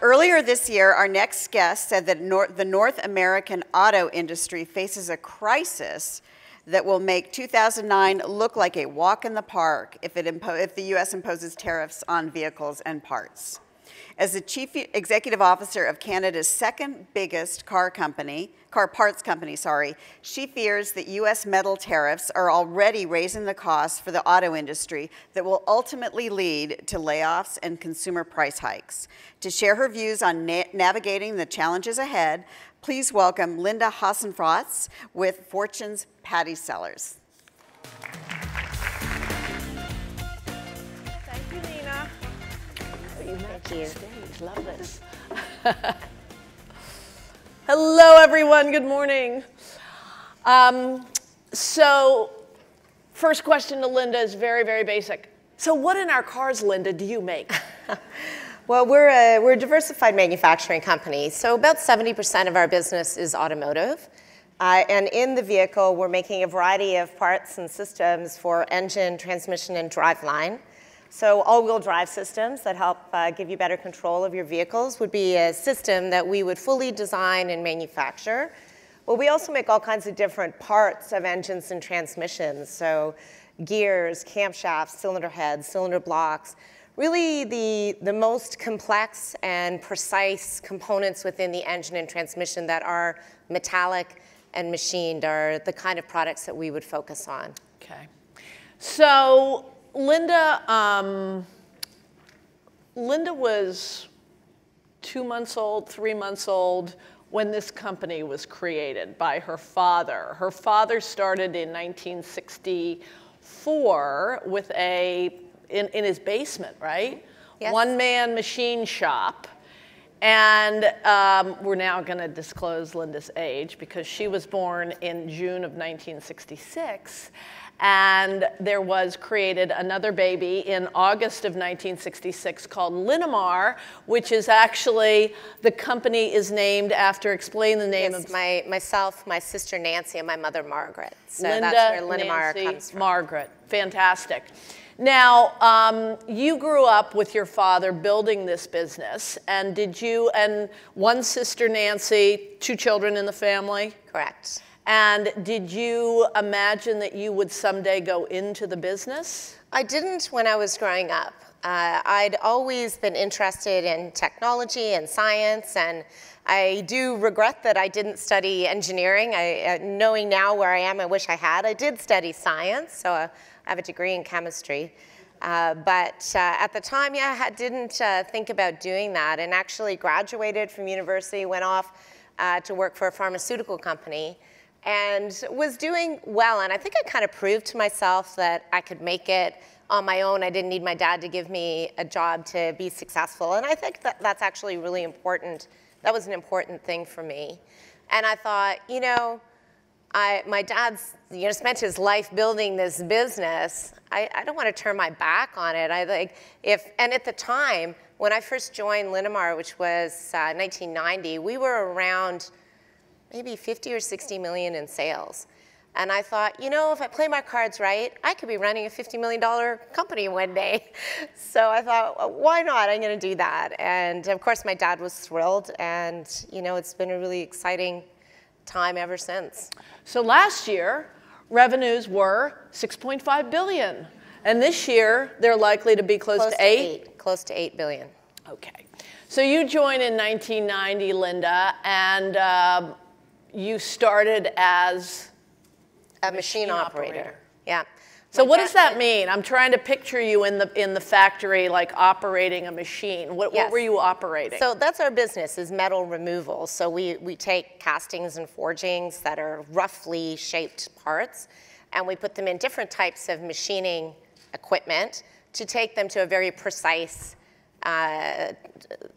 Earlier this year, our next guest said that the North American auto industry faces a crisis that will make 2009 look like a walk in the park if the U.S. imposes tariffs on vehicles and parts. As the Chief Executive Officer of Canada's second biggest car parts company, she fears that U.S. metal tariffs are already raising the costs for the auto industry that will ultimately lead to layoffs and consumer price hikes. To share her views on navigating the challenges ahead, please welcome Linda Hasenfratz with Fortune's Patty Sellers. Thank you. Love this. Hello, everyone. Good morning. So, first question to Linda is very, very basic. So, what in our cars, Linda, do you make? Well, we're a diversified manufacturing company. So, about 70% of our business is automotive. And in the vehicle, we're making a variety of parts and systems for engine, transmission, and driveline. So all-wheel drive systems that help give you better control of your vehicles would be a system that we would fully design and manufacture. But we also make all kinds of different parts of engines and transmissions. So gears, camshafts, cylinder heads, cylinder blocks. Really the most complex and precise components within the engine and transmission that are metallic and machined are the kind of products that we would focus on. Okay. So Linda was 2 months old, 3 months old when this company was created by her father. Her father started in 1964 with in his basement, right? Yes. One-man machine shop. And we're now going to disclose Linda's age because she was born in June of 1966. And there was created another baby in August of 1966 called Linamar, which is actually, the company is named after, explain the name of myself, my sister Nancy, and my mother Margaret. So Linda, that's where Linamar Nancy, comes from. Margaret, fantastic. Now, you grew up with your father building this business, and and one sister Nancy, 2 children in the family? Correct. And did you imagine that you would someday go into the business? I didn't when I was growing up. I'd always been interested in technology and science, and I do regret that I didn't study engineering. Knowing now where I am, I wish I had. I did study science, so I have a degree in chemistry. But at the time, I didn't think about doing that, and actually graduated from university, went off to work for a pharmaceutical company, and was doing well. And I think I kind of proved to myself that I could make it on my own. I didn't need my dad to give me a job to be successful. And I think that that's actually really important. That was an important thing for me. And I thought, my dad's spent his life building this business. I don't want to turn my back on it. And at the time, when I first joined Linamar, which was 1990, we were around maybe 50 or 60 million in sales. And I thought, if I play my cards right, I could be running a $50 million company one day. So I thought, well, why not? I'm going to do that. And of course, my dad was thrilled. And, it's been a really exciting time ever since. So last year, revenues were $6.5 billion. And this year, they're likely to be close to 8? Close to $8 billion. Okay. So you joined in 1990, Linda, and you started as a machine operator. Yeah. So what does that mean? I'm trying to picture you in the factory, like operating a machine. What were you operating? So that's our business, is metal removal. So we take castings and forgings that are roughly shaped parts, and we put them in different types of machining equipment to take them to a very precise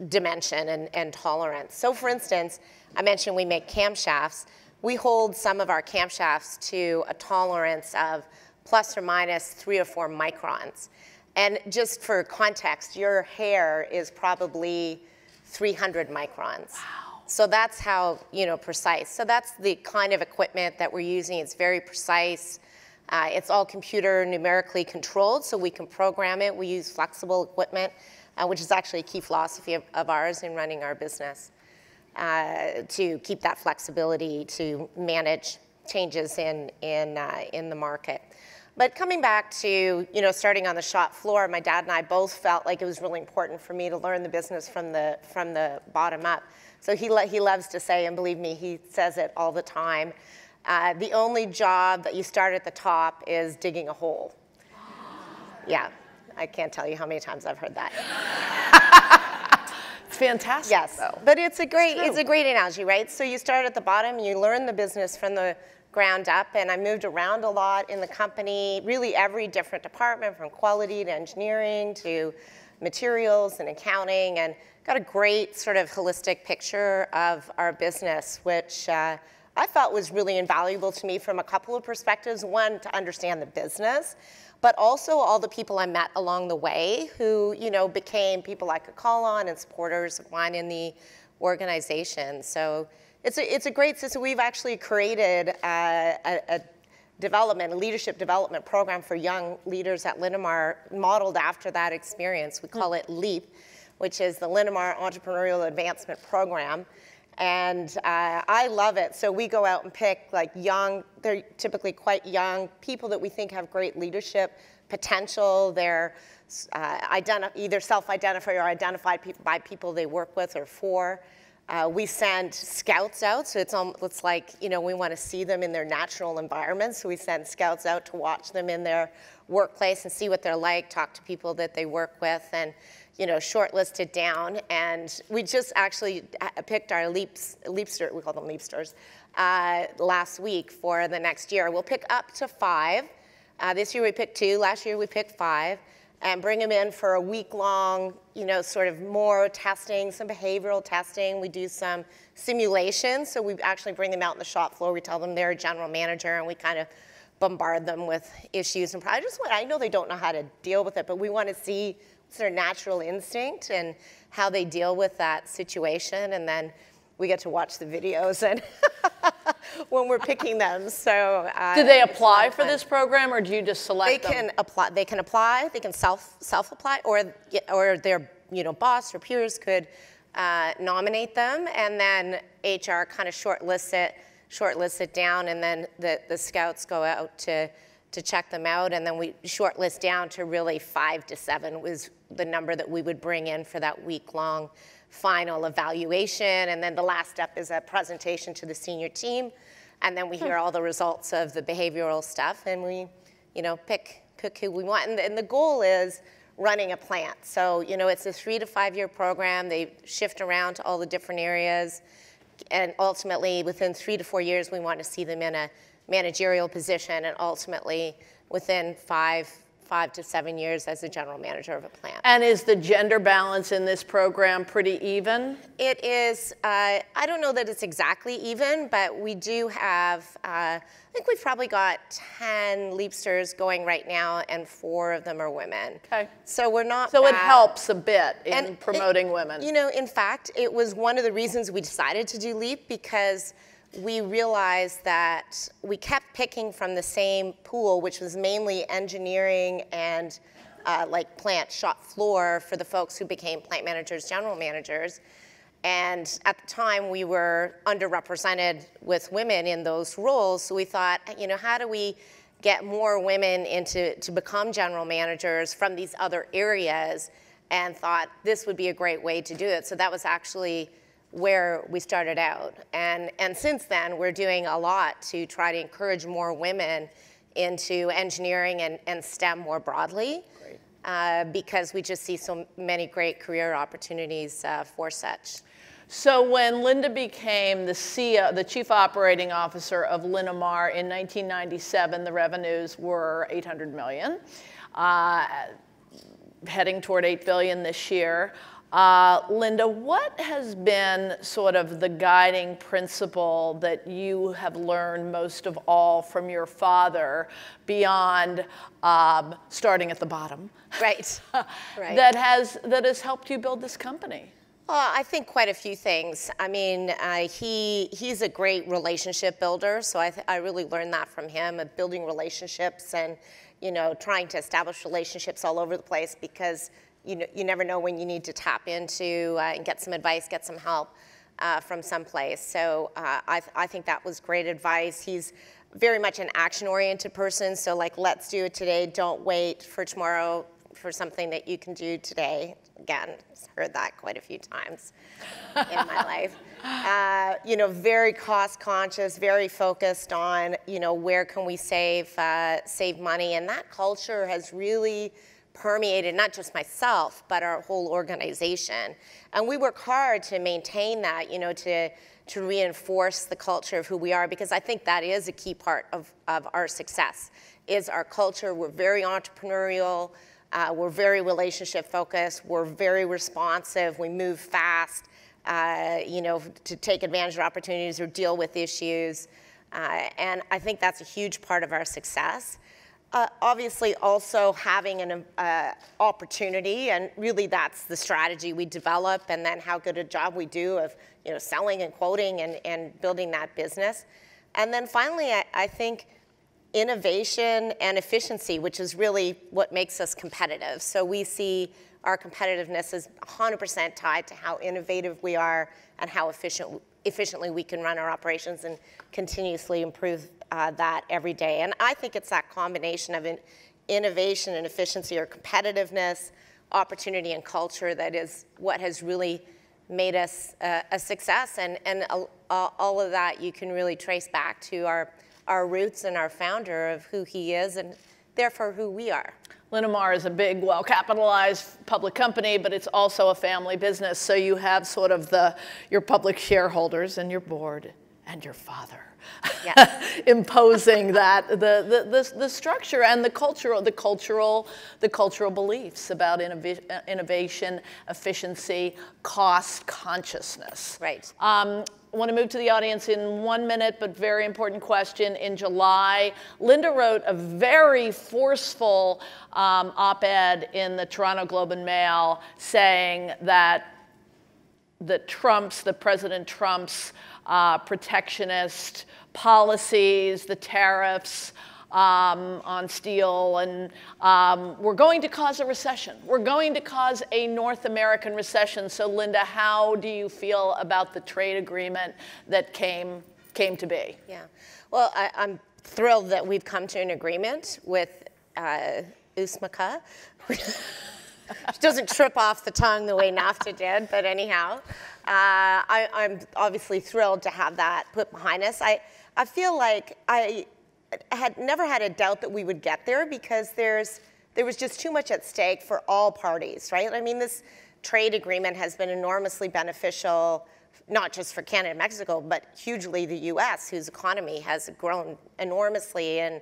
dimension and tolerance. So for instance, I mentioned we make camshafts. We hold some of our camshafts to a tolerance of plus or minus 3 or 4 microns. And just for context, your hair is probably 300 microns. Wow. So that's how precise. So that's the kind of equipment that we're using. It's very precise. It's all computer numerically controlled, so we can program it. We use flexible equipment. which is actually a key philosophy of ours in running our business, to keep that flexibility to manage changes in the market. But coming back to, starting on the shop floor, my dad and I both felt like it was really important for me to learn the business from the bottom up. So he loves to say, and believe me, he says it all the time, the only job that you start at the top is digging a hole. Yeah, I can't tell you how many times I've heard that. It's fantastic. Yes, though. but it's a great analogy, right? So you start at the bottom, you learn the business from the ground up, and I moved around a lot in the company, really every different department, from quality to engineering to materials and accounting, and got a great sort of holistic picture of our business, which I felt was really invaluable to me from a couple of perspectives. One, to understand the business, but also all the people I met along the way who, became people I could call on and supporters of mine in the organization. So it's a great system. We've actually created a leadership development program for young leaders at Linamar, modeled after that experience. We call it LEAP, which is the Linamar Entrepreneurial Advancement Program. And I love it. So we go out and pick they're typically quite young people that we think have great leadership potential. They're either self-identified or identified by people they work with or for. We send scouts out, so it's like, we want to see them in their natural environment, so we send scouts out to watch them in their workplace and see what they're like, talk to people that they work with, and shortlisted down. And we just actually picked our Leapster, we call them Leapsters, last week for the next year. We'll pick up to 5. This year we picked 2, last year we picked 5. And bring them in for a week-long, sort of more testing, some behavioral testing. We do some simulations, so we actually bring them out on the shop floor. We tell them they're a general manager, and we kind of bombard them with issues. And I know they don't know how to deal with it, but we want to see what's their natural instinct and how they deal with that situation. And then we get to watch the videos and when we're picking them. So do they apply for this program, or do you just select them? They can apply. They can self-apply, or their boss or peers could nominate them, and then HR kind of shortlist it down, and then the scouts go out to check them out, and then we shortlist down to really 5 to 7 was the number that we would bring in for that week-long final evaluation. And then the last step is a presentation to the senior team, and then we hear all the results of the behavioral stuff, and we pick who we want. And the goal is running a plant. So it's a 3 to 5 year program. They shift around to all the different areas, and ultimately within 3 to 4 years we want to see them in a managerial position, and ultimately within 5 to 7 years as a general manager of a plant. And is the gender balance in this program pretty even? It is. I don't know that it's exactly even, but we do have, I think we've probably got 10 Leapsters going right now, and 4 of them are women. Okay. So we're not So bad. it helps a bit in promoting women. In fact, it was one of the reasons we decided to do LEAP, because we realized that we kept picking from the same pool, which was mainly engineering and plant shop floor for the folks who became plant managers, general managers. And at the time, we were underrepresented with women in those roles. So we thought, how do we get more women to become general managers from these other areas? And thought this would be a great way to do it. So that was actually where we started out. And since then, we're doing a lot to try to encourage more women into engineering and STEM more broadly, because we just see so many great career opportunities for such. So when Linda became the CEO, the Chief Operating Officer of Linamar in 1997, the revenues were $800 million, heading toward $8 billion this year. Linda, what has been sort of the guiding principle that you have learned most of all from your father beyond starting at the bottom? Right. Right. that has helped you build this company? Well, I think quite a few things. I mean, he's a great relationship builder, so I really learned that from him, of building relationships and, trying to establish relationships all over the place, because you never know when you need to tap into and get some advice, get some help from someplace. So I think that was great advice. He's very much an action-oriented person, so like, let's do it today, don't wait for tomorrow for something that you can do today. Again, heard that quite a few times in my life. Very cost conscious, very focused on, where can we save money, and that culture has really permeated not just myself, but our whole organization. And we work hard to maintain that, to reinforce the culture of who we are, because I think that is a key part of our success, is our culture. We're very entrepreneurial, we're very relationship focused, we're very responsive, we move fast, to take advantage of opportunities or deal with issues. And I think that's a huge part of our success. Obviously also having an opportunity, and really that's the strategy we develop, and then how good a job we do of selling and quoting and building that business. And then finally, I think innovation and efficiency, which is really what makes us competitive. So we see our competitiveness is 100% tied to how innovative we are and how efficiently we can run our operations and continuously improve that every day. And I think it's that combination of innovation and efficiency, or competitiveness, opportunity, and culture that is what has really made us a success. And all of that you can really trace back to our roots and our founder of who he is, and therefore who we are. Linamar is a big, well-capitalized public company, but it's also a family business. So you have sort of your public shareholders and your board and your father, yes. Imposing that the structure and the cultural beliefs about innovation, efficiency, cost consciousness. Right. I want to move to the audience in 1 minute, but very important question. In July, Linda wrote a very forceful op-ed in the Toronto Globe and Mail saying that President Trump's protectionist policies, the tariffs on steel, and we're going to cause a recession. We're going to cause a North American recession. So Linda, how do you feel about the trade agreement that came to be? Yeah, well, I'm thrilled that we've come to an agreement with USMCA. It doesn't trip off the tongue the way NAFTA did, but anyhow, I'm obviously thrilled to have that put behind us. I feel like I had never had a doubt that we would get there, because there was just too much at stake for all parties, right? I mean, this trade agreement has been enormously beneficial, not just for Canada and Mexico, but hugely the US, whose economy has grown enormously in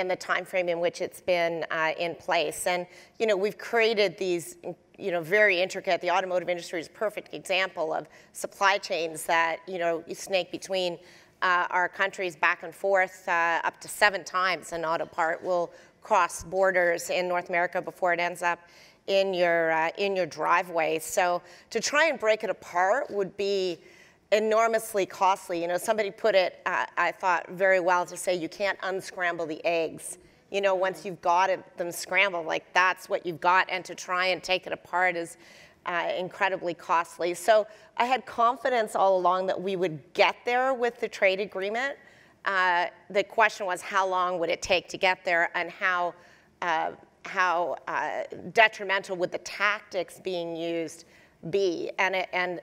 the time frame in which it's been in place. And we've created these very intricate, the automotive industry is a perfect example of supply chains that you snake between our countries back and forth up to 7 times. An auto part will cross borders in North America before it ends up in your driveway. So to try and break it apart would be enormously costly. Somebody put it, I thought, very well, to say you can't unscramble the eggs. Once you've got them scrambled, like that's what you've got, and to try and take it apart is incredibly costly. So I had confidence all along that we would get there with the trade agreement. The question was, how long would it take to get there, and how detrimental would the tactics being used be? And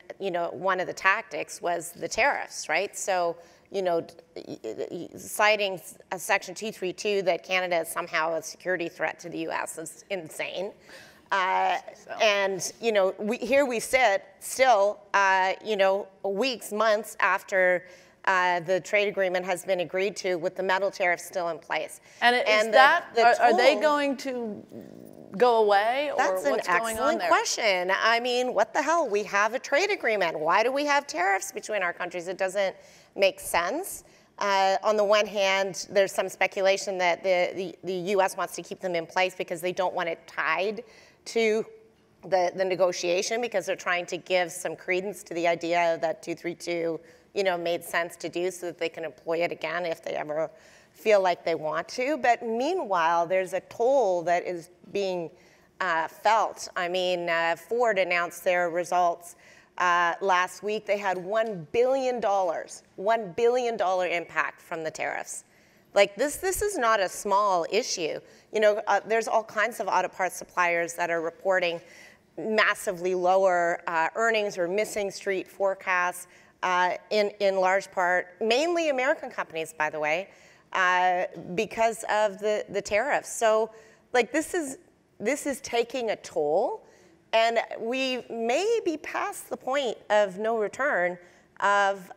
one of the tactics was the tariffs, right? So citing a Section 232 that Canada is somehow a security threat to the U.S. is insane. And here we sit still, weeks, months after the trade agreement has been agreed to, with the metal tariffs still in place. And are they going to go away, or what's going on there? That's an excellent question. I mean, what the hell? We have a trade agreement. Why do we have tariffs between our countries? It doesn't make sense. On the one hand, there's some speculation that the U.S. wants to keep them in place because they don't want it tied to the negotiation, because they're trying to give some credence to the idea that 232, made sense to do, so that they can employ it again if they ever feel like they want to. But meanwhile, there's a toll that is being felt. I mean, Ford announced their results last week. They had $1 billion impact from the tariffs. Like this is not a small issue. You know, there's all kinds of auto parts suppliers that are reporting massively lower earnings or missing street forecasts in large part, mainly American companies, by the way, because of the tariffs. So like this is taking a toll, and we may be past the point of no return of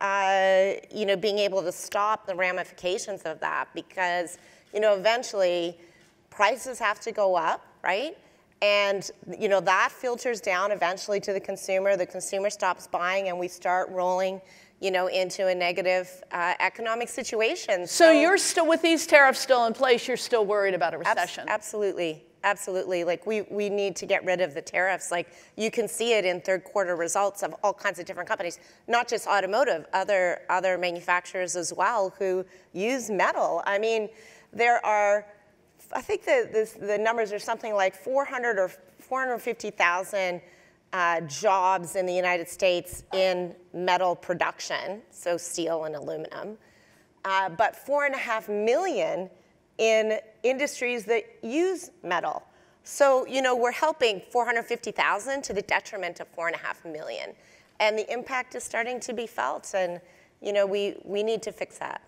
you know, being able to stop the ramifications of that, because you know, eventually prices have to go up, right? And you know, that filters down eventually to the consumer. The consumer stops buying, and we start rolling, you know, into a negative economic situation. So you're still, with these tariffs still in place, you're still worried about a recession? Absolutely. Absolutely. Like we need to get rid of the tariffs. Like you can see it in third quarter results of all kinds of different companies, not just automotive, other manufacturers as well who use metal. I mean, there are, I think the numbers are something like 400 or 450,000 jobs in the United States in metal production, so steel and aluminum, but 4.5 million in industries that use metal. So, you know, we're helping 450,000 to the detriment of 4.5 million. And the impact is starting to be felt, and, you know, we need to fix that.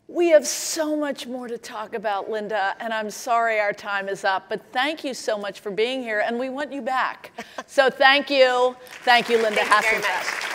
We have so much more to talk about, Linda, and I'm sorry our time is up, but thank you so much for being here, and we want you back. So thank you. Thank you, Linda Hasenfratz.